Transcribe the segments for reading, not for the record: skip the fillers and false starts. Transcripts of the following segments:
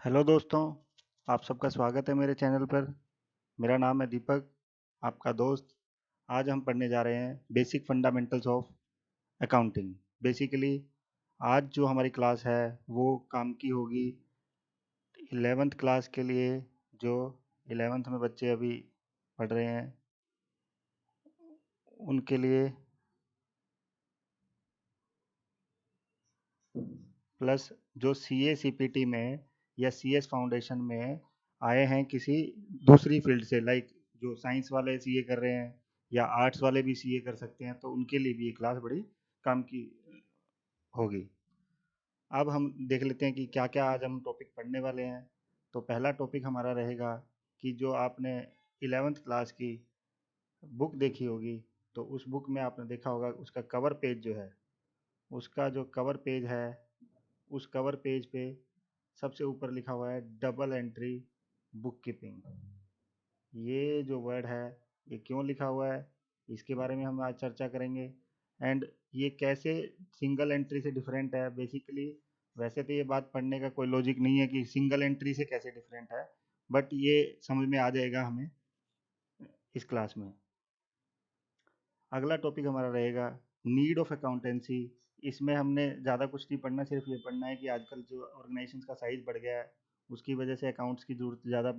Hello दोस्तों, आप सबका स्वागत है मेरे चैनल पर। मेरा नाम है दीपक, आपका दोस्त। आज हम पढ़ने जा रहे हैं basic fundamentals of accounting. Basically आज जो हमारी क्लास है वो काम की होगी 11th क्लास के लिए। जो 11th में बच्चे अभी पढ़ रहे हैं उनके लिए, प्लस जो सी ए सी पी टी में या सी एस फाउंडेशन में आए हैं किसी दूसरी फील्ड से, लाइक जो साइंस वाले सी ए कर रहे हैं या आर्ट्स वाले भी सी ए कर सकते हैं, तो उनके लिए भी ये क्लास बड़ी काम की होगी। अब हम देख लेते हैं कि क्या क्या आज हम टॉपिक पढ़ने वाले हैं। तो पहला टॉपिक हमारा रहेगा कि जो आपने 11th क्लास की बुक देखी होगी, तो उस बुक में आपने देखा होगा उसका कवर पेज जो है, उसका जो कवर पेज है, उस कवर पेज पे सबसे ऊपर लिखा हुआ है डबल एंट्री बुक कीपिंग। ये जो वर्ड है ये क्यों लिखा हुआ है, इसके बारे में हम आज चर्चा करेंगे। एंड ये कैसे सिंगल एंट्री से डिफरेंट है। बेसिकली वैसे तो ये बात पढ़ने का कोई लॉजिक नहीं है कि सिंगल एंट्री से कैसे डिफरेंट है, बट ये समझ में आ जाएगा हमें इस क्लास में। अगला टॉपिक हमारा रहेगा नीड ऑफ अकाउंटेंसी। इसमें हमने ज़्यादा कुछ नहीं पढ़ना, सिर्फ ये पढ़ना है कि आजकल जो ऑर्गेनाइजेशन का साइज बढ़ गया है उसकी वजह से अकाउंट्स की ज़रूरत ज़्यादा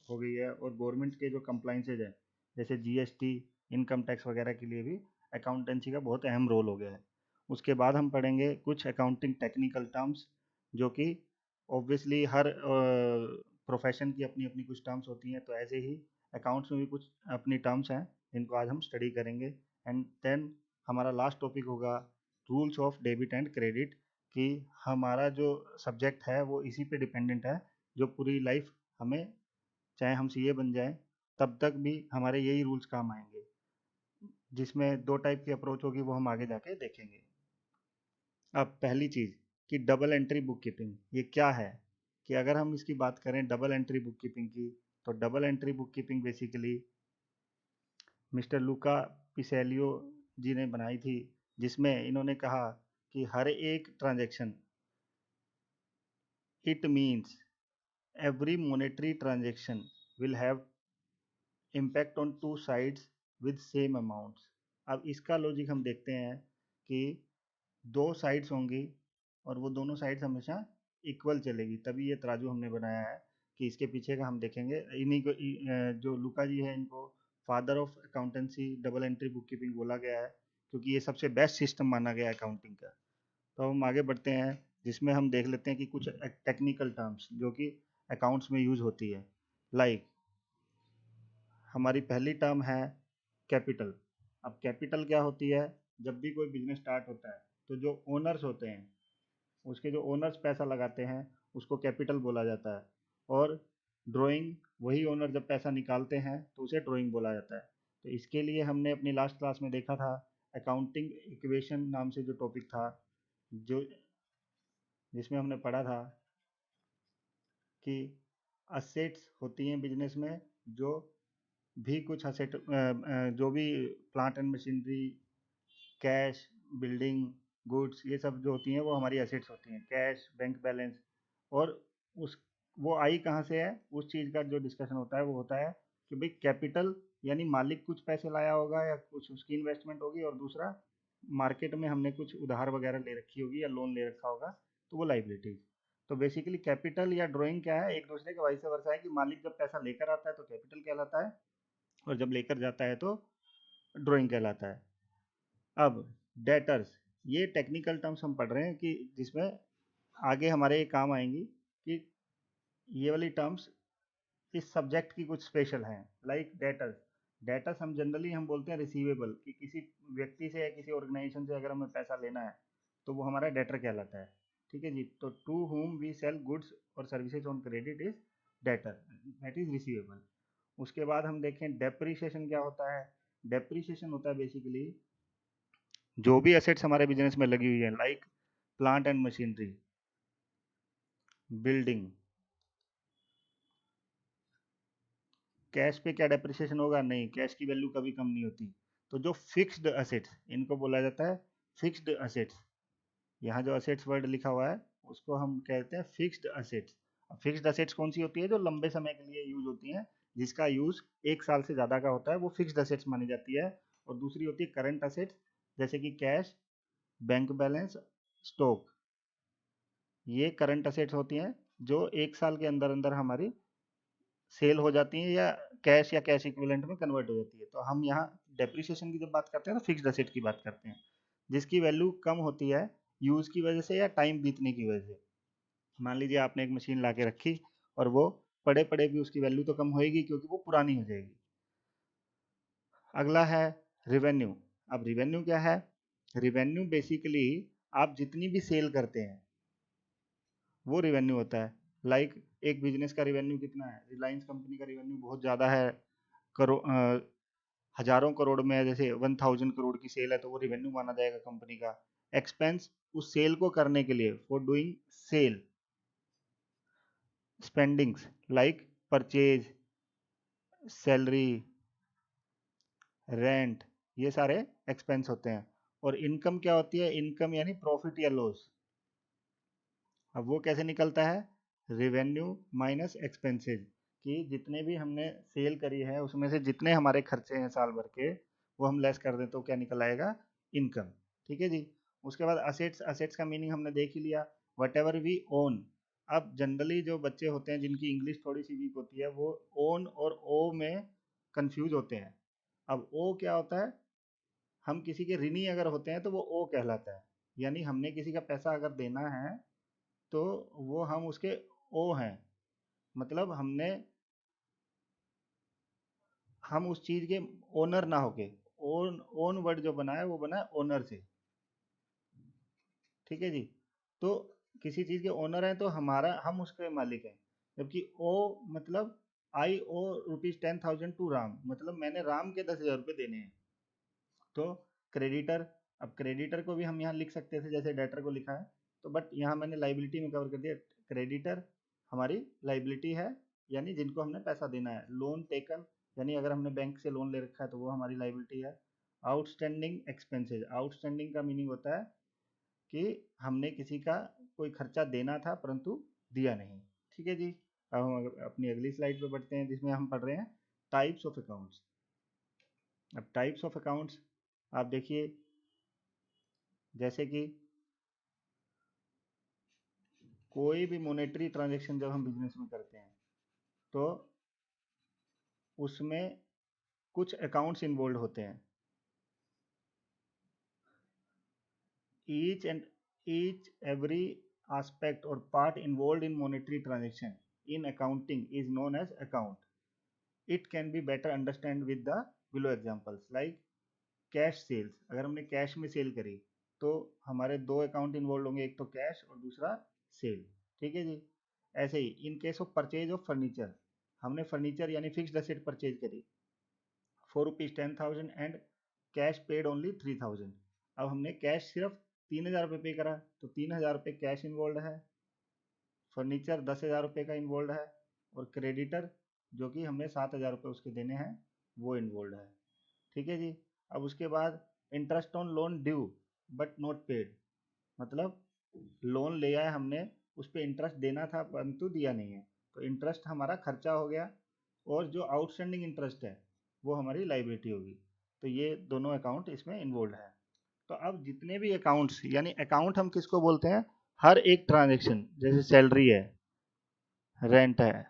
हो गई है, और गवर्नमेंट के जो कंप्लाइंसेज है जैसे जीएसटी, इनकम टैक्स वगैरह के लिए भी अकाउंटेंसी का बहुत अहम रोल हो गया है। उसके बाद हम पढ़ेंगे कुछ अकाउंटिंग टेक्निकल टर्म्स, जो कि ऑब्वियसली हर प्रोफेशन की अपनी अपनी कुछ टर्म्स होती हैं, तो ऐसे ही अकाउंट्स में भी कुछ अपनी टर्म्स हैं जिनको आज हम स्टडी करेंगे। एंड देन हमारा लास्ट टॉपिक होगा rules of debit and credit, कि हमारा जो सब्जेक्ट है वो इसी पे डिपेंडेंट है, जो पूरी लाइफ हमें, चाहे हम सीए बन जाएं तब तक भी हमारे यही रूल्स काम आएंगे। जिसमें दो टाइप की अप्रोच होगी वो हम आगे जाके देखेंगे। अब पहली चीज़ कि डबल एंट्री बुक कीपिंग ये क्या है। कि अगर हम इसकी बात करें डबल एंट्री बुक कीपिंग की, तो double entry book keeping basically mister लूका पिसेलियो जी ने बनाई थी, जिसमें इन्होंने कहा कि हर एक transaction, it means every monetary transaction will have impact on two sides with same amounts. अब इसका लॉजिक हम देखते हैं कि दो साइड्स होंगी और वो दोनों साइड्स हमेशा इक्वल चलेगी, तभी ये तराजू हमने बनाया है। कि इसके पीछे का हम देखेंगे, इन्हीं को जो लुका जी है इनको father of accountancy double entry book keeping बोला गया है, क्योंकि ये सबसे बेस्ट सिस्टम माना गया है अकाउंटिंग का। तो हम आगे बढ़ते हैं, जिसमें हम देख लेते हैं कि कुछ टेक्निकल टर्म्स जो कि अकाउंट्स में यूज होती है। लाइक हमारी पहली टर्म है कैपिटल। अब कैपिटल क्या होती है, जब भी कोई बिजनेस स्टार्ट होता है तो जो ओनर्स होते हैं, उसके जो ओनर्स पैसा लगाते हैं उसको कैपिटल बोला जाता है। और ड्राइंग, वही ओनर जब पैसा निकालते हैं तो उसे ड्राइंग बोला जाता है। तो इसके लिए हमने अपनी लास्ट क्लास में देखा था, अकाउंटिंग इक्वेशन नाम से जो टॉपिक था, जो जिसमें हमने पढ़ा था कि असेट्स होती हैं बिजनेस में, जो भी कुछ असेट, जो भी plant and machinery, cash, building, goods, ये सब जो होती हैं वो हमारी एसेट्स होती हैं, कैश, बैंक बैलेंस। और उस वो आई कहाँ से है, उस चीज़ का जो डिस्कशन होता है वो होता है कि भाई कैपिटल यानी मालिक कुछ पैसे लाया होगा या कुछ उसकी इन्वेस्टमेंट होगी, और दूसरा मार्केट में हमने कुछ उधार वगैरह ले रखी होगी या लोन ले रखा होगा, तो वो लाइबिलिटीज। तो बेसिकली कैपिटल या ड्राइंग क्या है, एक दूसरे के वाइस वर्सा है, कि मालिक जब पैसा लेकर आता है तो कैपिटल कहलाता है, और जब लेकर जाता है तो ड्राइंग कहलाता है। अब डेटर्स, ये टेक्निकल टर्म्स हम पढ़ रहे हैं कि जिसमें आगे हमारे ये काम आएंगी, कि ये वाली टर्म्स इस सब्जेक्ट की कुछ स्पेशल हैं। लाइक डेटर्स, डेटर्स हम जनरली हम बोलते हैं रिसीवेबल, कि किसी व्यक्ति से या किसी ऑर्गेनाइजेशन से अगर हमें पैसा लेना है तो वो हमारा डेटर कहलाता है। ठीक है जी, तो to whom we sell goods और services on credit is debtor, that is receivable. उसके बाद हम देखें डेप्रीशिएशन क्या होता है। डेप्रीशिएशन होता है बेसिकली जो भी एसेट्स हमारे बिजनेस में लगी हुई है, like plant and machinery, building. Cash पे क्या डेप्रिसिएशन होगा, नहीं, कैश की वैल्यू कभी कम नहीं होती। तो जो फिक्स्ड असेट्स, इनको बोला जाता है फिक्स्ड असेट्स। यहाँ जो असेट्स वर्ड लिखा हुआ है उसको हम कहते हैं फिक्स्ड असेट्स। फिक्स्ड असेट्स कौन सी होती है? जो लंबे समय के लिए यूज होती हैं, जिसका यूज 1 साल से ज़्यादा का होता है, वो फिक्स्ड असेट्स मानी जाती है। और दूसरी होती है करंट असेट्स, जैसे कि कैश, बैंक बैलेंस, स्टॉक। ये करंट असेट्स होती हैं जो 1 साल के अंदर अंदर हमारी सेल हो जाती हैं या कैश इक्विवेलेंट में कन्वर्ट हो जाती है। तो हम यहाँ डेप्रिसिएशन की जब बात करते हैं तो फिक्स्ड असेट की बात करते हैं, जिसकी वैल्यू कम होती है यूज की वजह से या टाइम बीतने की वजह से। मान लीजिए आपने एक मशीन ला के रखी और वो पड़े पड़े भी उसकी वैल्यू तो कम होएगी क्योंकि वो पुरानी हो जाएगी। अगला है रिवेन्यू। अब रिवेन्यू क्या है? रिवेन्यू बेसिकली आप जितनी भी सेल करते हैं वो रिवेन्यू होता है। लाइक एक बिजनेस का रिवेन्यू कितना है? रिलायंस कंपनी का रिवेन्यू बहुत ज़्यादा है, करो हजारों करोड़ में है, जैसे 1000 करोड़ की सेल है तो वो रिवेन्यू माना जाएगा कंपनी का। एक्सपेंस उस सेल को करने के लिए, for doing sale. Spendings like purchase, salary, rent, ये सारे एक्सपेंस होते हैं। और इनकम क्या होती है? इनकम यानी प्रॉफिट या लॉस। अब वो कैसे निकलता है? रिवेन्यू माइनस एक्सपेंसेस, कि जितने भी हमने सेल करी है उसमें से जितने हमारे खर्चे हैं साल भर के, वो हम लेस कर दें तो क्या निकल आएगा? इनकम। ठीक है जी। उसके बाद असेट्स। असेट्स का मीनिंग हमने देख ही लिया, वट एवर वी ओन। अब जनरली जो बच्चे होते हैं जिनकी इंग्लिश थोड़ी सी वीक होती है, वो ओन और ओ में कंफ्यूज होते हैं। अब ओ क्या होता है? हम किसी के ऋणी अगर होते हैं तो वो ओ कहलाता है, यानी हमने किसी का पैसा अगर देना है तो वो हम उसके ओ हैं। मतलब हम उस चीज के ओनर ना होके, ओन ओन वर्ड जो बना है वो बना है ओनर से। ठीक है जी। तो किसी चीज के ओनर हैं तो हमारा, हम उसके मालिक हैं। जबकि ओ मतलब आई ओ ₹10,000 टू राम, मतलब मैंने राम के 10,000 रुपये देने हैं। तो क्रेडिटर। अब क्रेडिटर को भी हम यहाँ लिख सकते थे जैसे डेटर को लिखा है, तो बट यहाँ मैंने लाइबिलिटी में कवर कर दिया। क्रेडिटर हमारी लाइबिलिटी है, यानी जिनको हमने पैसा देना है। लोन टेकन, यानी अगर हमने बैंक से लोन ले रखा है तो वो हमारी लाइबिलिटी है। Outstanding expenses. आउटस्टैंडिंग का मीनिंग होता है कि हमने किसी का कोई खर्चा देना था परंतु दिया नहीं। ठीक है जी। अब हम अपनी अगली स्लाइड पे बढ़ते हैं जिसमें हम पढ़ रहे हैं टाइप्स ऑफ अकाउंट्स। अब टाइप्स ऑफ अकाउंट्स आप देखिए, जैसे कि कोई भी मोनेटरी ट्रांजेक्शन जब हम बिजनेस में करते हैं तो उसमें कुछ अकाउंट्स इन्वॉल्व होते हैं। Each and each every aspect or part involved in monetary transaction in accounting is known as account. It can be better understand with the below examples like cash sales. अगर हमने cash में cell करी तो हमारे दो account involve होंगे, एक तो कैश और दूसरा सेल। ठीक है जी। ऐसे ही in case of purchase of furniture, हमने फर्नीचर यानी फिक्स्ड एसेट परचेज करी for ₹10,000 and cash paid only 3,000। अब हमने कैश सिर्फ 3,000 रुपये पे करा तो 3,000 रुपये कैश इन्वॉल्व है, फर्नीचर 10,000 रुपये का इन्वॉल्व है, और क्रेडिटर जो कि हमने 7,000 रुपये उसके देने हैं वो इन्वॉल्व है। ठीक है जी। अब उसके बाद interest on loan due but not paid, मतलब लोन लिया है हमने, उस पर इंटरेस्ट देना था परंतु दिया नहीं है, तो इंटरेस्ट हमारा खर्चा हो गया, और जो आउटस्टैंडिंग इंटरेस्ट है वो हमारी लाइबिलिटी होगी। तो ये दोनों अकाउंट इसमें इन्वॉल्व है। तो अब जितने भी अकाउंट्स, यानी अकाउंट हम किसको बोलते हैं? हर एक ट्रांजेक्शन, जैसे सैलरी है, रेंट है,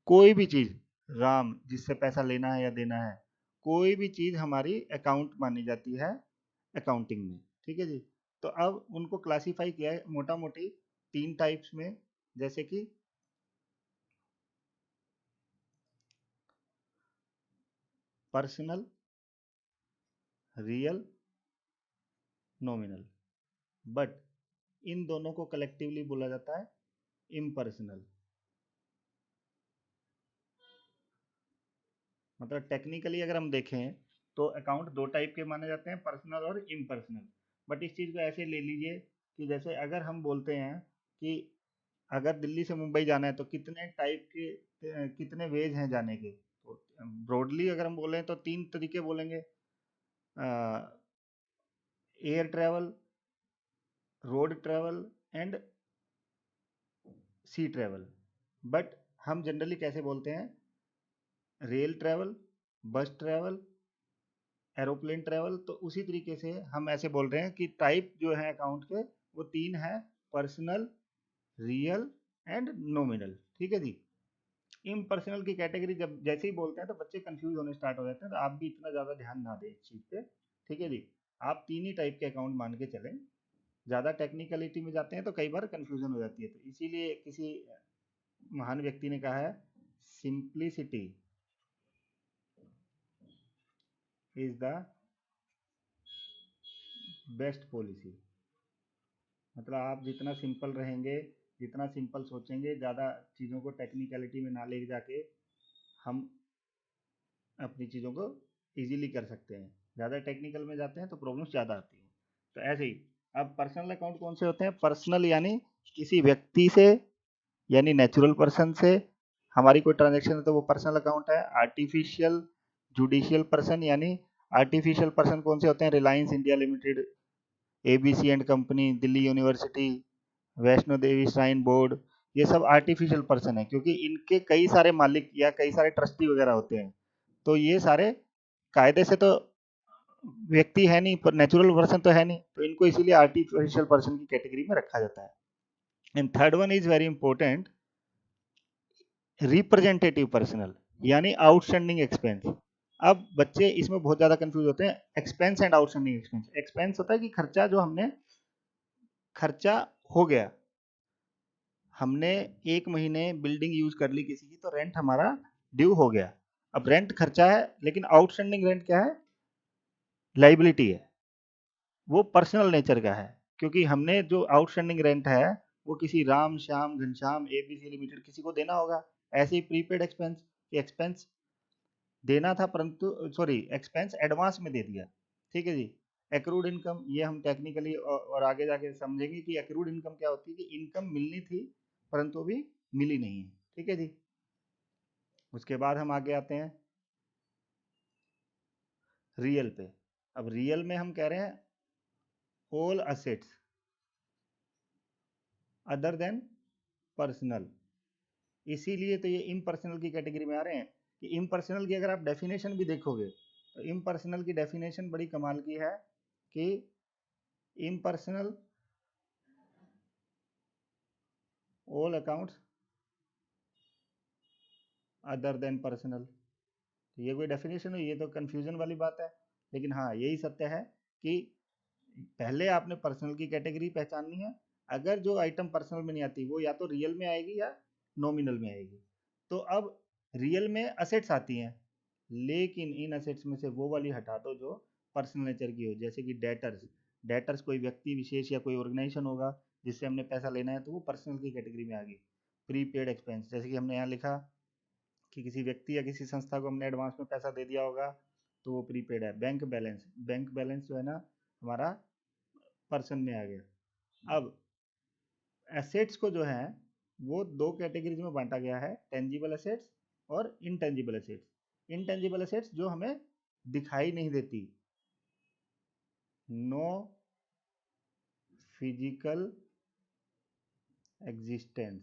कोई भी चीज, राम जिससे पैसा लेना है या देना है, कोई भी चीज हमारी अकाउंट मानी जाती है अकाउंटिंग में। ठीक है जी। तो अब उनको क्लासिफाई किया है मोटा मोटी 3 टाइप्स में, जैसे कि personal, real, nominal. But in दोनों को कलेक्टिवली बोला जाता है इम्पर्सनल। मतलब टेक्निकली अगर हम देखें तो अकाउंट 2 टाइप के माने जाते हैं, पर्सनल और इम्पर्सनल। बट इस चीज़ को ऐसे ले लीजिए कि जैसे अगर हम बोलते हैं कि अगर दिल्ली से मुंबई जाना है तो कितने टाइप के कितने वेज हैं जाने के, तो ब्रॉडली अगर हम बोलें तो 3 तरीके बोलेंगे। Air travel, road travel and sea travel, but हम जनरली कैसे बोलते हैं, rail travel, bus travel, aeroplane travel. तो उसी तरीके से हम ऐसे बोल रहे हैं कि टाइप जो है अकाउंट के वो तीन है, पर्सनल, रियल एंड नॉमिनल। ठीक है जी। इम्पर्सनल की कैटेगरी जब जैसे ही बोलते हैं तो बच्चे कंफ्यूज होने स्टार्ट हो जाते हैं, तो आप भी इतना ज़्यादा ध्यान ना दें इस चीज़ पे। ठीक है जी। आप तीन ही टाइप के अकाउंट मान के चलें, ज़्यादा टेक्निकलिटी में जाते हैं तो कई बार कंफ्यूजन हो जाती है। तो इसीलिए किसी महान व्यक्ति ने कहा है, simplicity is the best policy. मतलब आप जितना सिंपल रहेंगे, जितना सिंपल सोचेंगे, ज़्यादा चीज़ों को टेक्निकलिटी में ना ले जाके हम अपनी चीज़ों को इजीली कर सकते हैं। ज़्यादा टेक्निकल में जाते हैं तो प्रॉब्लम्स ज़्यादा आती हैं। तो ऐसे ही अब पर्सनल अकाउंट कौन से होते हैं, पर्सनल यानी किसी व्यक्ति से, यानी नेचुरल पर्सन से हमारी कोई ट्रांजेक्शन है तो वो पर्सनल अकाउंट है। आर्टिफिशियल जुडिशियल पर्सन, यानी आर्टिफिशियल पर्सन कौन से होते हैं, Reliance India limited, ABC and company, Delhi university, Vaishno Devi shrine board, ये सब आर्टिफिशियल पर्सन है क्योंकि इनके कई सारे मालिक या कई सारे ट्रस्टी वगैरह होते हैं। तो ये सारे कायदे से तो व्यक्ति है नहीं, पर नेचुरल पर्सन तो है नहीं, तो इनको इसीलिए आर्टिफिशियल पर्सन की कैटेगरी में रखा जाता है। And third one is very important, representative personal, यानी आउटस्टैंडिंग एक्सपेंस। अब बच्चे इसमें बहुत ज्यादा कंफ्यूज होते हैं, expense and outstanding expense. Expense होता है कि खर्चा जो हमने, खर्चा हो गया, हमने एक महीने बिल्डिंग यूज कर ली किसी की, तो रेंट हमारा ड्यू हो गया। अब रेंट खर्चा है, लेकिन आउटस्टैंडिंग रेंट क्या है, लाइबिलिटी है, वो पर्सनल नेचर का है। क्योंकि हमने जो आउटस्टैंडिंग रेंट है वो किसी राम श्याम घनश्याम एबीसी लिमिटेड किसी को देना होगा। ऐसे ही प्रीपेड एक्सपेंस, एक्सपेंस देना था परंतु, सॉरी, एक्सपेंस एडवांस में दे दिया। ठीक है जी। एक्रूड इनकम, ये हम टेक्निकली और आगे जाके समझेंगे कि एक्रूड इनकम क्या होती है, कि इनकम मिलनी थी परंतु अभी मिली नहीं है। ठीक है जी। उसके बाद हम आगे आते हैं रियल पे। अब रियल में हम कह रहे हैं all assets other than personal. इसीलिए तो ये इम्पर्सनल की कैटेगरी में आ रहे हैं। कि इम्पर्सनल की अगर आप डेफिनेशन भी देखोगे तो इम्पर्सनल की डेफिनेशन बड़ी कमाल की है, कि impersonal all accounts other than personal. ये कोई डेफिनेशन है, ये तो कंफ्यूजन वाली बात है। लेकिन हाँ, यही सत्य है कि पहले आपने पर्सनल की कैटेगरी पहचाननी है। अगर जो आइटम पर्सनल में नहीं आती वो या तो रियल में आएगी या नॉमिनल में आएगी। तो अब रियल में असेट्स आती हैं, लेकिन इन असेट्स में से वो वाली हटा दो जो पर्सनल नेचर की हो, जैसे कि डेटर्स। डेटर्स कोई व्यक्ति विशेष या कोई ऑर्गेनाइजेशन होगा जिससे हमने पैसा लेना है, तो वो पर्सनल की कैटेगरी में आ गई। प्रीपेड एक्सपेंस, जैसे कि हमने यहाँ लिखा कि किसी व्यक्ति या किसी संस्था को हमने एडवांस में पैसा दे दिया होगा, तो वो प्रीपेड है। बैंक बैलेंस, बैंक बैलेंस जो है ना हमारा पर्सन में आ गया। अब एसेट्स को जो है वो दो कैटेगरीज में बांटा गया है, टेंजिबल एसेट्स और इनटेंजिबल एसेट्स। इनटेंजिबल एसेट्स जो हमें दिखाई नहीं देती, नो फिजिकल एग्जिस्टेंस।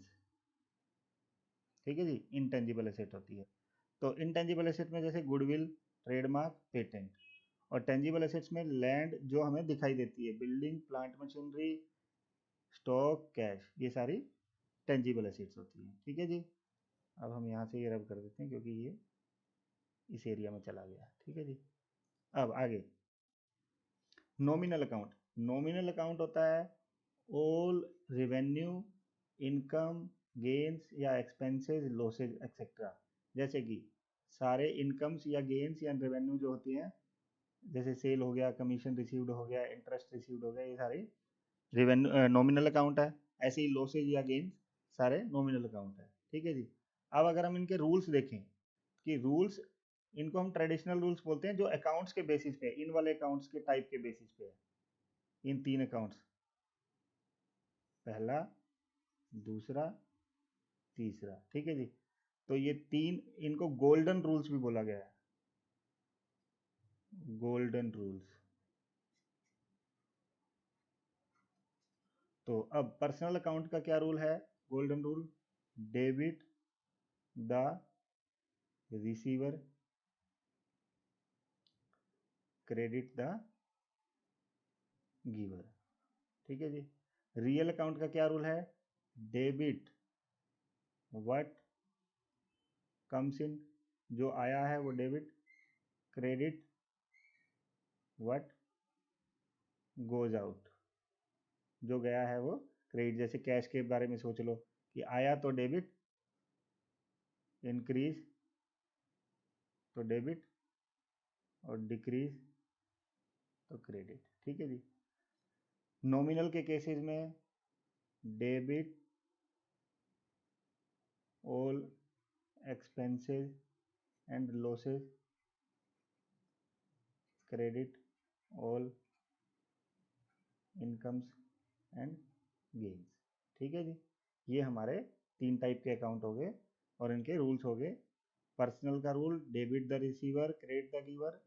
ठीक है जी, इनटेंजिबल एसेट होती है। तो इनटेंजिबल एसेट में जैसे गुडविल, ट्रेडमार्क, पेटेंट। और टेंजिबल एसेट्स में लैंड जो हमें दिखाई देती है, building, plant machinery, stock, cash, ये सारी टेंजिबल एसेट्स होती हैं। ठीक है जी। अब हम यहाँ से ये रब कर देते हैं क्योंकि ये इस एरिया में चला गया। ठीक है जी। अब आगे नॉमिनल अकाउंट। नॉमिनल अकाउंट होता है ऑल रेवेन्यू, इनकम, गेन्स या एक्सपेंसेस, लॉसेज एक्सेट्रा। जैसे कि सारे इनकम्स या गेन्स या रेवेन्यू जो होती हैं, जैसे सेल हो गया, कमीशन रिसीव्ड हो गया, इंटरेस्ट रिसीव्ड हो गया, ये सारे रेवेन्यू नॉमिनल अकाउंट है। ऐसे ही लॉसेज या गेन्स सारे नॉमिनल अकाउंट है। ठीक है जी। अब अगर हम इनके रूल्स देखें, कि रूल्स, इनको हम ट्रेडिशनल रूल्स बोलते हैं जो अकाउंट्स के बेसिस पे, इन वाले अकाउंट्स के टाइप के बेसिस पे है। इन तीन अकाउंट्स, पहला, दूसरा, तीसरा। ठीक है जी। तो ये तीन, इनको गोल्डन रूल्स भी बोला गया है, गोल्डन रूल्स। तो अब पर्सनल अकाउंट का क्या रूल है, golden rule, debit the receiver, credit the giver. ठीक है जी। रियल अकाउंट का क्या रूल है? डेबिट व्हाट कम्स इन, जो आया है वो debit, credit what goes out, जो गया है वो क्रेडिट। जैसे कैश के बारे में सोच लो कि आया तो डेबिट, इंक्रीज तो डेबिट, और डिक्रीज तो क्रेडिट। ठीक है जी। नॉमिनल के केसेस में debit all expenses and losses, credit all incomes and gains. ठीक है जी। ये हमारे 3 टाइप के अकाउंट हो गए और इनके रूल्स हो गए। पर्सनल का rule, debit the receiver, credit the giver.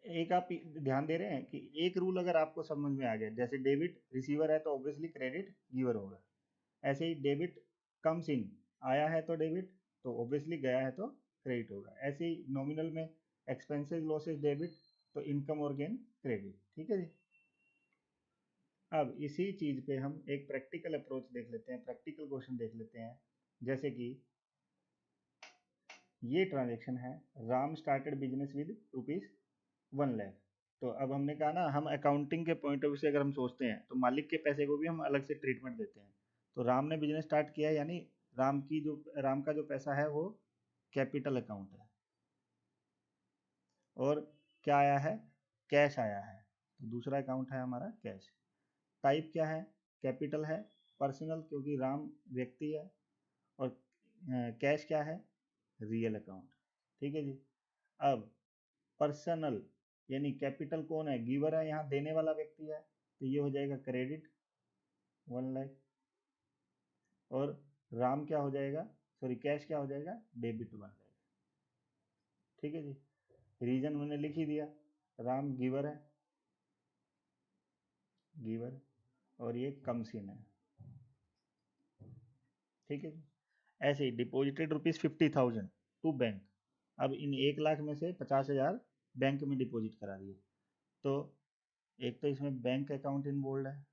एक आप ध्यान दे रहे हैं कि एक रूल अगर आपको समझ में आ गया, जैसे डेबिट रिसीवर है तो ऑब्वियसली क्रेडिट गिवर होगा। ऐसे ही डेबिट कम्स इन, आया है तो डेबिट, तो ऑब्वियसली गया है तो क्रेडिट होगा। ऐसे ही नॉमिनल में एक्सपेंसेस लॉसेस डेबिट, तो इनकम और गेन क्रेडिट। ठीक है जी। अब इसी चीज पे हम एक प्रैक्टिकल अप्रोच देख लेते हैं, प्रैक्टिकल क्वेश्चन देख लेते हैं। जैसे कि ये ट्रांजेक्शन है, राम स्टार्टेड बिजनेस विद ₹1,00,000। तो अब हमने कहा ना, हम अकाउंटिंग के पॉइंट ऑफ व्यू से अगर हम सोचते हैं तो मालिक के पैसे को भी हम अलग से ट्रीटमेंट देते हैं। तो राम ने बिजनेस स्टार्ट किया, यानी राम का जो पैसा है वो कैपिटल अकाउंट है। और क्या आया है? कैश आया है। तो दूसरा अकाउंट है हमारा कैश। टाइप क्या है? कैपिटल है। पर्सनल, क्योंकि राम व्यक्ति है। और कैश क्या है? Real account. ठीक है जी। अब पर्सनल यानी कैपिटल कौन है? गिवर है, यहाँ देने वाला व्यक्ति है, तो ये हो जाएगा क्रेडिट 1,00,000। और राम क्या हो जाएगा, सॉरी कैश क्या हो जाएगा? डेबिट 1,00,000। ठीक है जी। रीजन मैंने लिख ही दिया, राम गिवर है, गिवर, और ये कमसिन है। ठीक है जी। ऐसे ही डिपॉजिटेड ₹50,000 टू बैंक। अब इन 1,00,000 में से 50,000 बैंक में डिपॉजिट करा दिए। तो एक तो इसमें बैंक अकाउंट इन्वॉल्व है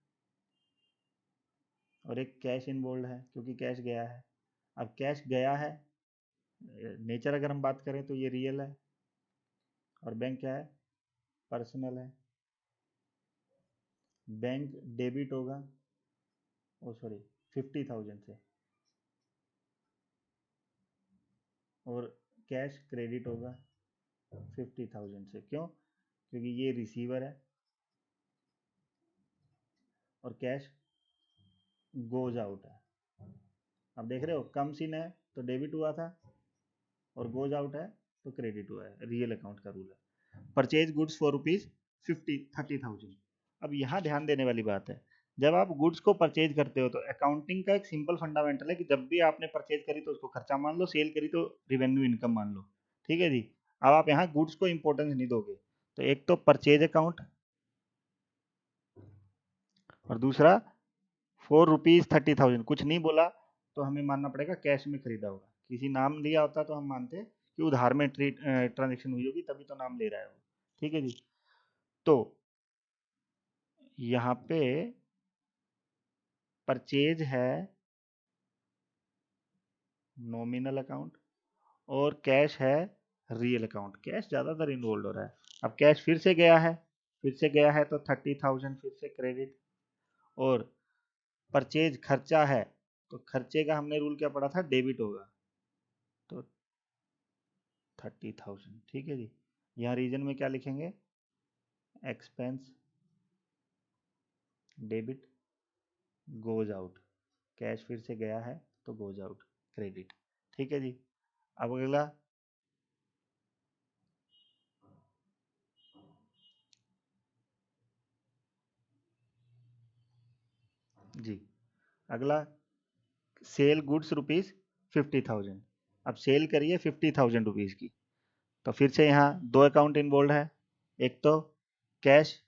और एक कैश इन्वॉल्व है, क्योंकि कैश गया है। अब कैश गया है, नेचर अगर हम बात करें तो ये रियल है, और बैंक क्या है? पर्सनल है। बैंक डेबिट होगा, ओ सॉरी 50,000 से, और कैश क्रेडिट होगा 50,000 से। क्यों? क्योंकि ये रिसीवर है और कैश गोज आउट है। अब देख रहे हो, कम सीन है तो डेबिट हुआ था, और गोज आउट है तो क्रेडिट हुआ है। रियल अकाउंट का रूल है। Purchase goods for ₹30,000। अब यहाँ ध्यान देने वाली बात है, जब आप गुड्स को परचेज करते हो तो अकाउंटिंग का एक सिंपल फंडामेंटल है कि जब भी आपने परचेज करी तो उसको खर्चा मान लो, सेल करी तो रिवेन्यू इनकम मान लो। ठीक है जी। अब आप यहाँ गुड्स को इंपॉर्टेंस नहीं दोगे, तो एक तो परचेज अकाउंट, और दूसरा ₹30,000 कुछ नहीं बोला तो हमें मानना पड़ेगा कैश में खरीदा होगा। किसी नाम दिया होता तो हम मानते कि उधार में ट्रांजेक्शन हुई होगी, तभी तो नाम ले रहा है वो। ठीक है जी। तो यहाँ पे परचेज है नॉमिनल अकाउंट, और कैश है रियल अकाउंट। कैश ज़्यादातर इन्वॉल्व हो रहा है। अब कैश फिर से गया है, तो 30,000 फिर से क्रेडिट। और परचेज खर्चा है, तो खर्चे का हमने रूल क्या पढ़ा था? डेबिट होगा, तो 30,000। ठीक है जी। यहाँ रीजन में क्या लिखेंगे? Expense debit goes out. Cash फिर से गया है तो गोज आउट क्रेडिट। ठीक है जी। अब अगला, जी अगला, सेल गुड्स ₹50,000। अब सेल करिए ₹50,000 की, तो फिर से यहाँ दो अकाउंट इन्वॉल्व है। एक तो कैश,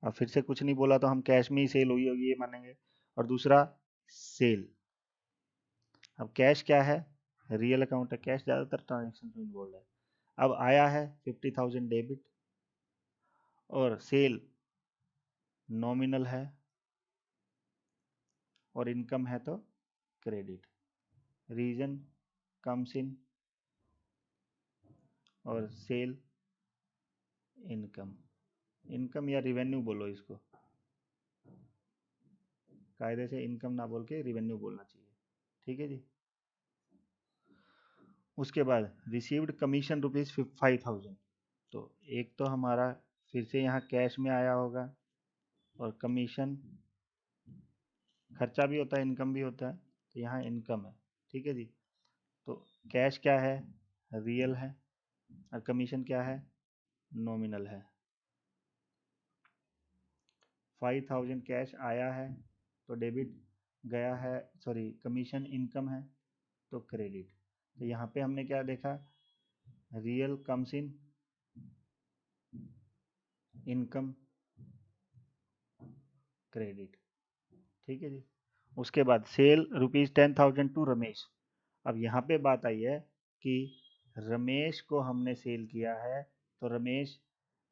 अब फिर से कुछ नहीं बोला तो हम कैश में ही सेल हुई होगी ये मानेंगे। और दूसरा सेल। अब कैश क्या है, रियल अकाउंट है, कैश ज़्यादातर ट्रांजेक्शन में इन्वॉल्व है। अब आया है 50,000 डेबिट, और सेल नॉमिनल है, और इनकम है तो क्रेडिट। रीजन कम्स इन, और सेल इनकम। इनकम या रिवेन्यू बोलो इसको, कायदे से इनकम ना बोल के रिवेन्यू बोलना चाहिए। ठीक है जी। उसके बाद रिसीव्ड कमीशन रुपीज़ 5,000। तो एक तो हमारा फिर से यहाँ कैश में आया होगा, और कमीशन खर्चा भी होता है, इनकम भी होता है, तो यहाँ इनकम है। ठीक है जी। तो कैश क्या है, रियल है, और कमीशन क्या है, नॉमिनल है। 5,000 कैश आया है तो डेबिट, गया है सॉरी कमीशन इनकम है तो क्रेडिट। तो यहाँ पे हमने क्या देखा, real comes in, income, credit. ठीक है जी। उसके बाद सेल ₹10,000 टू रमेश। अब यहाँ पे बात आई है कि रमेश को हमने सेल किया है, तो रमेश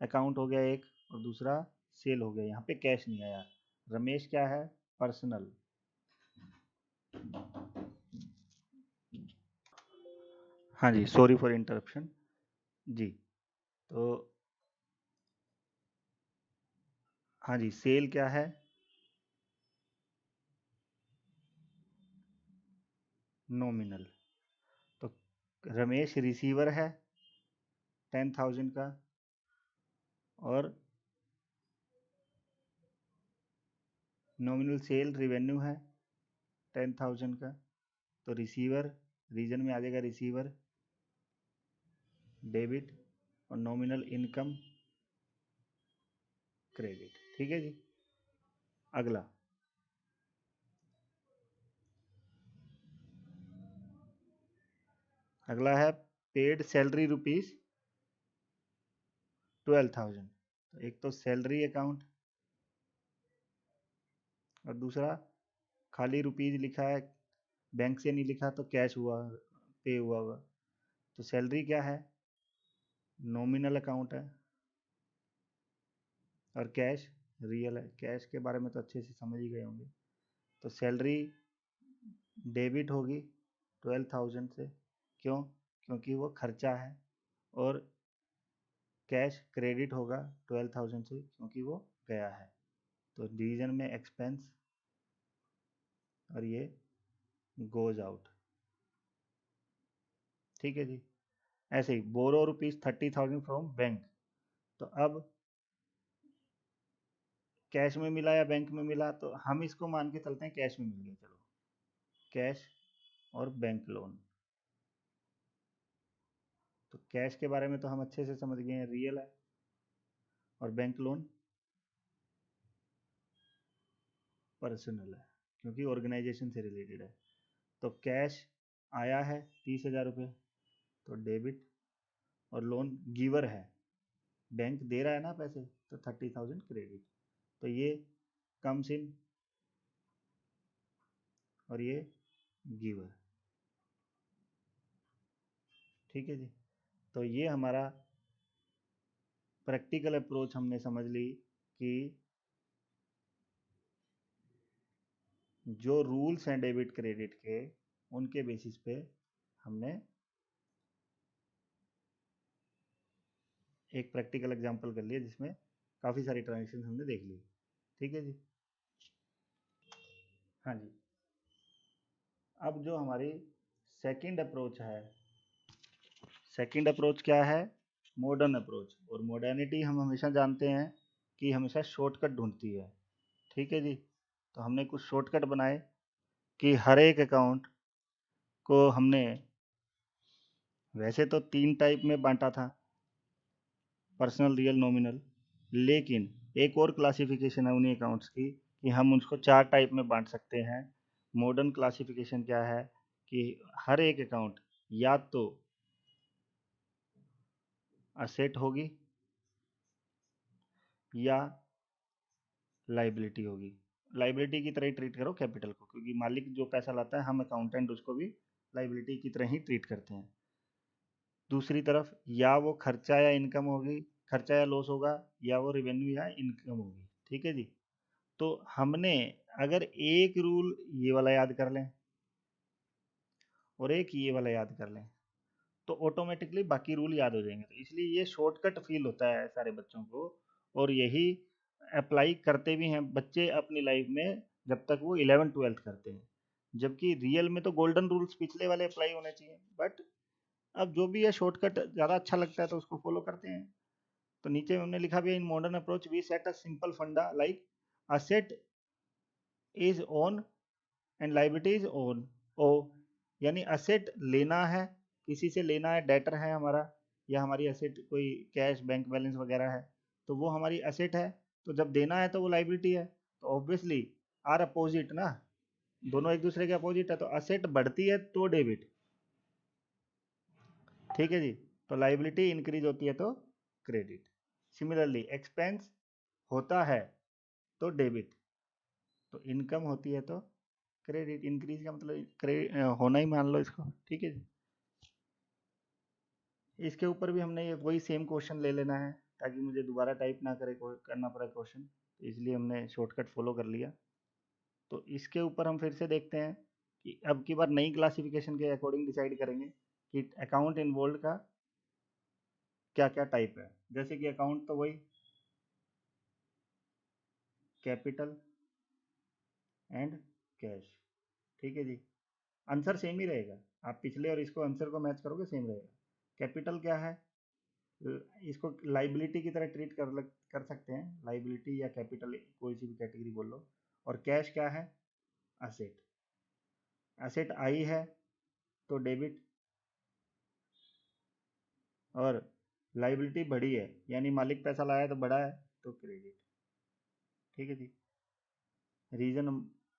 अकाउंट हो गया एक, और दूसरा सेल हो गया। यहाँ पे कैश नहीं आया। रमेश क्या है, पर्सनल। हाँ जी, सॉरी फॉर इंटरप्शन जी। तो हाँ जी, सेल क्या है, नॉमिनल। तो रमेश रिसीवर है 10,000 का, और नॉमिनल सेल रिवेन्यू है 10,000 का। तो रिसीवर, रीजन में आ जाएगा रिसीवर, डेबिट, और नॉमिनल इनकम, क्रेडिट। ठीक है जी। अगला अगला है पेड सैलरी ₹12,000। तो एक तो सैलरी अकाउंट, और दूसरा खाली रुपीज लिखा है, बैंक से नहीं लिखा, तो कैश हुआ, पे हुआ होगा। तो सैलरी क्या है, नॉमिनल अकाउंट है, और कैश रियल है। कैश के बारे में तो अच्छे से समझ ही गए होंगे। तो सैलरी डेबिट होगी 12,000 से, क्यों, क्योंकि वो खर्चा है, और कैश क्रेडिट होगा 12,000 से, क्योंकि वो गया है। तो डिवीजन में एक्सपेंस, और ये गोज आउट। ठीक है जी। ऐसे ही बोरो ₹30,000 फ्रॉम बैंक। तो अब कैश में मिला या बैंक में मिला, तो हम इसको मान के चलते हैं कैश में मिल गया। चलो, कैश और बैंक लोन। तो कैश के बारे में तो हम अच्छे से समझ गए हैं, रियल है, और बैंक लोन पर्सनल है, क्योंकि ऑर्गेनाइजेशन से रिलेटेड है। तो कैश आया है 30,000 रुपये, तो डेबिट, और लोन गिवर है, बैंक दे रहा है ना पैसे, तो 30,000 क्रेडिट। तो ये कम्स इन, और ये गिवर। ठीक है जी। तो ये हमारा प्रैक्टिकल अप्रोच हमने समझ ली कि जो रूल्स हैं डेबिट क्रेडिट के, उनके बेसिस पे हमने एक प्रैक्टिकल एग्जांपल कर लिया, जिसमें काफ़ी सारी ट्रांजेक्शन हमने देख ली। ठीक है जी। हाँ जी। अब जो हमारी सेकंड अप्रोच है, सेकंड अप्रोच क्या है, मॉडर्न अप्रोच। और मॉडर्निटी हम हमेशा जानते हैं कि हमेशा शॉर्टकट ढूंढती है। ठीक है जी। तो हमने कुछ शॉर्टकट बनाए कि हर एक अकाउंट को हमने वैसे तो 3 टाइप में बांटा था, पर्सनल, रियल, नॉमिनल। लेकिन एक और क्लासिफिकेशन है उन्हीं अकाउंट्स की कि हम उसको 4 टाइप में बांट सकते हैं। मॉडर्न क्लासिफिकेशन क्या है कि हर एक अकाउंट या तो असेट होगी, या लाइबिलिटी होगी। लाइबिलिटी की तरह ही ट्रीट करो कैपिटल को, क्योंकि मालिक जो पैसा लाता है हम अकाउंटेंट उसको भी लाइबिलिटी की तरह ही ट्रीट करते हैं। दूसरी तरफ या वो खर्चा या इनकम होगी, खर्चा या लॉस होगा, या वो रेवेन्यू या इनकम होगी। ठीक है जी। तो हमने अगर एक रूल ये वाला याद कर लें और एक ये वाला याद कर लें तो ऑटोमेटिकली बाकी रूल याद हो जाएंगे। तो इसलिए ये शॉर्टकट फील होता है सारे बच्चों को, और यही अप्लाई करते भी हैं बच्चे अपनी लाइफ में जब तक वो 11th-12th करते हैं। जबकि रियल में तो गोल्डन रूल्स पिछले वाले अप्लाई होने चाहिए, बट अब जो भी है शॉर्टकट ज़्यादा अच्छा लगता है तो उसको फॉलो करते हैं। तो नीचे हमने लिखा भी, in modern approach we set a simple funda like asset is own and liability is own. ओ यानी असेट लेना है, किसी से लेना है, डेटर है हमारा, या हमारी असेट कोई कैश बैंक बैलेंस वगैरह है, तो वो हमारी असेट है। तो जब देना है तो वो लाइबिलिटी है। तो ऑब्वियसली आर अपोजिट ना, दोनों एक दूसरे के अपोजिट है, तो असेट बढ़ती है तो डेबिट। ठीक है जी। तो लाइबिलिटी इंक्रीज होती है तो क्रेडिट। सिमिलरली एक्सपेंस होता है तो डेबिट, तो इनकम होती है तो क्रेडिट। इंक्रीज का मतलब होना ही मान लो इसको। ठीक है जी। इसके ऊपर भी हमने वही सेम क्वेश्चन ले लेना है ताकि मुझे दोबारा टाइप ना करना पड़े क्वेश्चन, तो इसलिए हमने शॉर्टकट फॉलो कर लिया। तो इसके ऊपर हम फिर से देखते हैं कि अब की बार नई क्लासिफिकेशन के अकॉर्डिंग डिसाइड करेंगे कि अकाउंट इन्वॉल्व का क्या क्या टाइप है। जैसे कि अकाउंट तो वही कैपिटल एंड कैश। ठीक है जी। आंसर सेम ही रहेगा, आप पिछले और इसको आंसर को मैच करोगे सेम रहेगा। कैपिटल क्या है, इसको लाइबिलिटी की तरह ट्रीट कर सकते हैं, लाइबिलिटी या कैपिटल कोई सी भी कैटेगरी बोल लो। और कैश क्या है, असेट। असेट आई है तो डेबिट, और लाइबिलिटी बढ़ी है यानी मालिक पैसा लाया तो बढ़ा है तो क्रेडिट। ठीक है जी। रीजन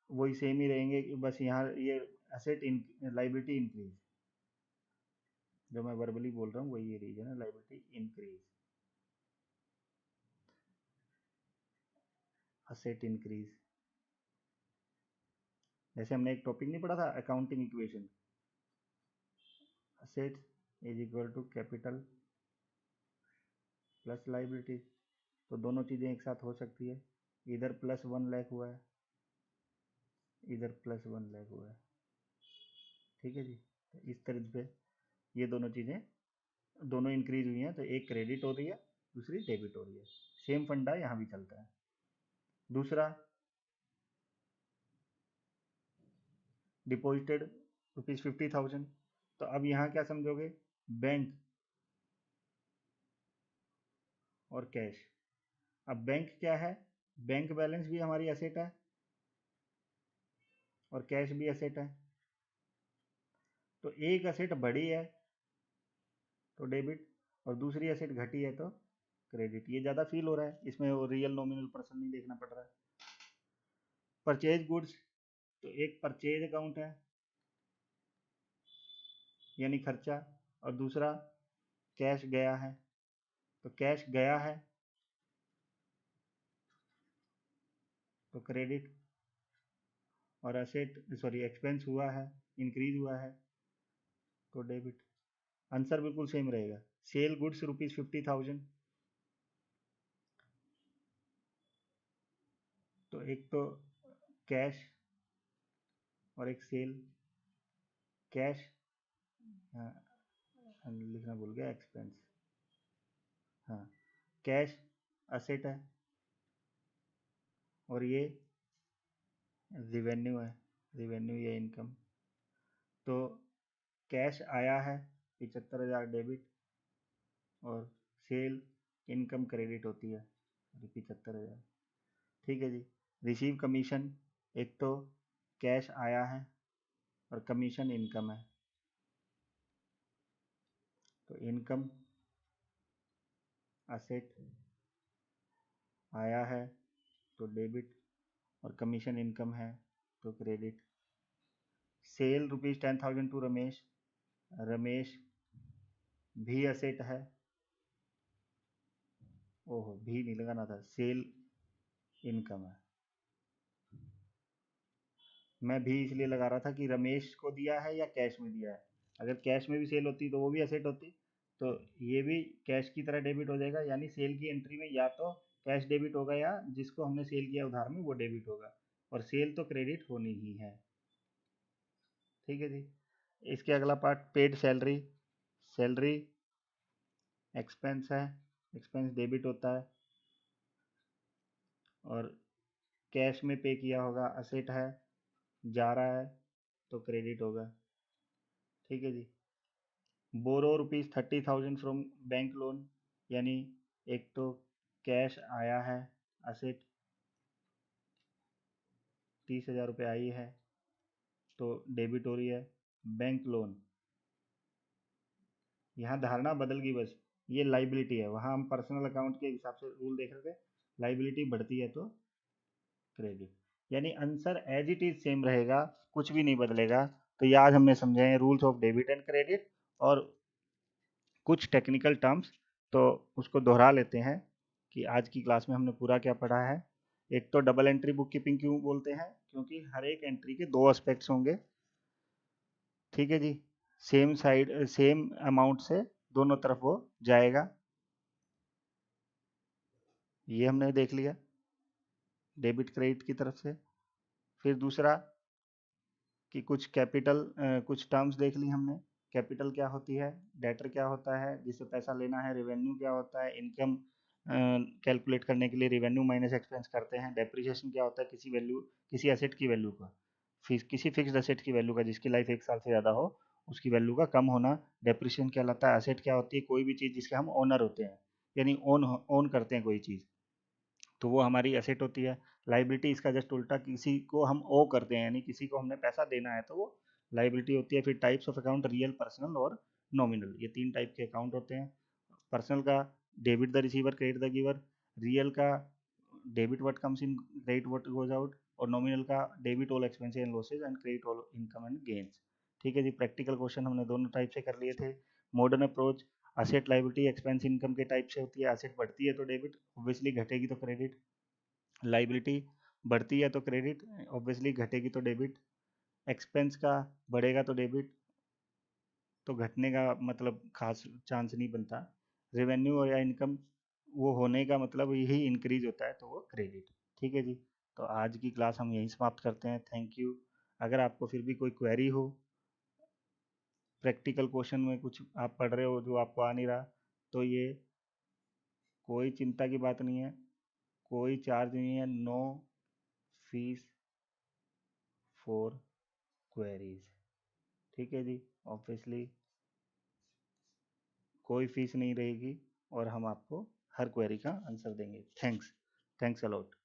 वही सेम ही रहेंगे कि बस यहाँ ये असेट लाइबिलिटी इंक्रीज, जो मैं वर्बली बोल रहा हूँ वही ये रीजन है, लाइबिलिटी इंक्रीज, असेट इंक्रीज। जैसे हमने एक टॉपिक नहीं पढ़ा था accounting equation, asset is equal to capital plus liability. तो दोनों चीज़ें एक साथ हो सकती है, इधर +1 लाख हुआ है, इधर +1 लाख हुआ है। ठीक है जी। तो इस तरह से ये दोनों चीज़ें दोनों इंक्रीज हुई हैं, तो एक क्रेडिट हो रही है दूसरी डेबिट हो रही है। सेम फंडा यहाँ भी चलता है। दूसरा, डिपॉजिटेड ₹50,000। तो अब यहाँ क्या समझोगे, बैंक और कैश। अब बैंक क्या है, बैंक बैलेंस भी हमारी एसेट है और कैश भी एसेट है। तो एक एसेट बढ़ी है तो डेबिट, और दूसरी एसेट घटी है तो क्रेडिट। ये ज़्यादा फील हो रहा है, इसमें रियल नॉमिनल पर्सन नहीं देखना पड़ रहा है। परचेज गुड्स, तो एक परचेज अकाउंट है यानी खर्चा, और दूसरा कैश गया है, तो कैश गया है तो क्रेडिट, और एसेट सॉरी एक्सपेंस हुआ है, इंक्रीज हुआ है तो डेबिट। आंसर बिल्कुल सेम रहेगा। सेल गुड्स ₹50,000, तो एक तो कैश और एक सेल। कैश, हाँ लिखना भूल गया, एक्सपेंस। हाँ, कैश असेट है और ये रिवेन्यू है, रिवेन्यू या इनकम। तो कैश आया है 75,000 डेबिट, और सेल इनकम क्रेडिट होती है 75,000। ठीक है जी। रिसीव कमीशन, एक तो कैश आया है और कमीशन इनकम है, तो इनकम असेट आया है तो डेबिट, और कमीशन इनकम है तो credit. Sale ₹10,000 to Ramesh, Ramesh भी असेट है, ओहो भी नहीं लगाना था, सेल इनकम है। मैं भी इसलिए लगा रहा था कि रमेश को दिया है या कैश में दिया है। अगर कैश में भी सेल होती तो वो भी एसेट होती, तो ये भी कैश की तरह डेबिट हो जाएगा, यानी सेल की एंट्री में या तो कैश डेबिट होगा या जिसको हमने सेल किया उधार में वो डेबिट होगा, और सेल तो क्रेडिट होनी ही है। ठीक है जी। इसके अगला part paid salary. Salary expense है, एक्सपेंस डेबिट होता है, और कैश में पे किया होगा असेट है, जा रहा है तो क्रेडिट होगा। ठीक है जी। बोरो ₹30,000 फ्रॉम बैंक लोन, यानी एक तो कैश आया है, असेट 30,000 रुपये आई है तो डेबिट हो रही है। बैंक लोन, यहाँ धारणा बदल गई बस, ये लाइबिलिटी है, वहाँ हम पर्सनल अकाउंट के हिसाब से रूल देख रहे थे, लाइबिलिटी बढ़ती है तो क्रेडिट, यानी answer as it is same रहेगा, कुछ भी नहीं बदलेगा। तो ये आज हमने समझे हैं rules of debit and credit, और कुछ टेक्निकल टर्म्स, तो उसको दोहरा लेते हैं कि आज की क्लास में हमने पूरा क्या पढ़ा है। एक तो डबल एंट्री बुक कीपिंग क्यों बोलते हैं, क्योंकि हर एक एंट्री के दो एस्पेक्ट्स होंगे। ठीक है जी। सेम साइड सेम अमाउंट से दोनों तरफ वो जाएगा, ये हमने देख लिया डेबिट क्रेडिट की तरफ से। फिर दूसरा कि कुछ कैपिटल कुछ टर्म्स देख ली हमने। कैपिटल क्या होती है, डेटर क्या होता है जिससे पैसा लेना है, रेवेन्यू क्या होता है, इनकम कैलकुलेट करने के लिए रेवेन्यू माइनस एक्सपेंस करते हैं, डेप्रिसिएशन क्या होता है किसी वैल्यू, किसी एसेट की वैल्यू का, किसी फिक्स्ड एसेट की वैल्यू का जिसकी लाइफ 1 साल से ज़्यादा हो उसकी वैल्यू का कम होना, डेप्रिसिएशन कहलाता है। एसेट क्या होती है, कोई भी चीज़ जिसके हम ओनर होते हैं, यानी ओन करते हैं कोई चीज़, तो वो हमारी एसेट होती है। लाइबिलिटी इसका जस्ट उल्टा, किसी को हम ओ करते हैं यानी किसी को हमने पैसा देना है तो वो लाइबिलिटी होती है। फिर types of account, real, personal और नॉमिनल, ये 3 टाइप के अकाउंट होते हैं। पर्सनल का debit the receiver, credit the giver. Real का debit what comes in, credit what goes out. और नॉमिनल का debit all expenses and losses and credit all income and gains. ठीक है जी। प्रैक्टिकल क्वेश्चन हमने दोनों टाइप से कर लिए थे। Modern approach, asset liability expense income के टाइप से होती है। असेट बढ़ती है तो डेबिट, ऑब्वियसली घटेगी तो क्रेडिट। लाइबिलिटी बढ़ती है तो क्रेडिट, ऑब्वियसली घटेगी तो डेबिट। एक्सपेंस का बढ़ेगा तो डेबिट, तो घटने का मतलब खास चांस नहीं बनता। रेवेन्यू और या इनकम वो होने का मतलब यही इंक्रीज होता है तो वो क्रेडिट। ठीक है जी। तो आज की क्लास हम यहीं समाप्त करते हैं। Thank you. अगर आपको फिर भी कोई क्वेरी हो, प्रैक्टिकल क्वेश्चन में कुछ आप पढ़ रहे हो जो आपको आ नहीं रहा, तो ये कोई चिंता की बात नहीं है, कोई चार्ज नहीं है, नो फीस फॉर क्वेरीज। ठीक है जी। ऑब्वियसली कोई फीस नहीं रहेगी और हम आपको हर क्वेरी का आंसर देंगे। Thanks, thanks a lot.